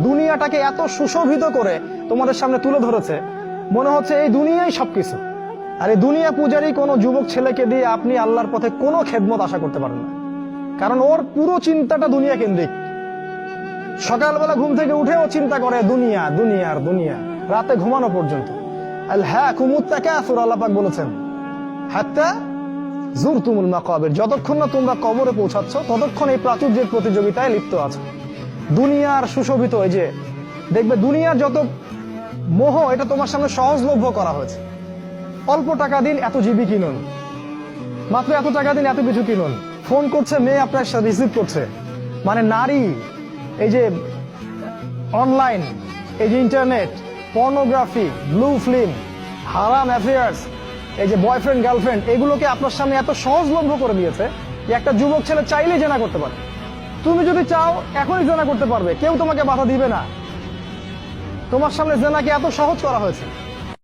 দুনিয়াটাকে এত সুশোভিত করে তোমাদের সামনে তুলে ধরেছে, মনে হচ্ছে এই দুনিয়াই সবকিছু। আর এই দুনিয়া পূজারী কোনো যুবক ছেলেকে দিয়ে আপনি আল্লাহর পথে কোনো খেদমত আশা করতে পারেন না, কারণ ওর পুরো চিন্তাটা দুনিয়া কেন্দ্রিক। সকালবেলা ঘুম থেকে উঠেও চিন্তা করে দুনিয়া, দুনিয়ার দুনিয়া, রাতে ঘুমানো পর্যন্ত। আল্লাহুকুমুত তাকাসুর, আল্লাহ পাক বলেছেন হাত্তা যুরতুমুল মাকাবির, যতক্ষণ না তোমরা কবরে পৌঁছাচ্ছ ততক্ষণ এই প্রাচুর্যের প্রতিযোগিতায় লিপ্ত আছো। দুনিয়ার সুশোভিত, এই যে দেখবে দুনিয়ার যত মোহ, এটা তোমার সামনে সহজলভ্য করা হয়েছে। অল্প টাকা দিন এত জিবি কিনুন, মাত্র এত টাকা দিন এত কিছু কিনুন। ফোন করছে মেয়ে, আপনার সাথে রিসিভ করছে, মানে নারী, এই যে অনলাইন, এই যে ইন্টারনেট, পর্নোগ্রাফি, ব্লু ফিল্ম, হারাম অ্যাফেয়ার্স, এই যে বয়ফ্রেন্ড গার্লফ্রেন্ড, এগুলোকে আপনার সামনে এত সহজলভ্য করে দিয়েছে যে একটা যুবক ছেলে চাইলেই জেনা করতে পারে। তুমি যদি চাও এখনই জেনা করতে পারবে, কেউ তোমাকে বাধা দিবে না। তোমার সামনে জেনাকে এত সহজ করা হয়েছে।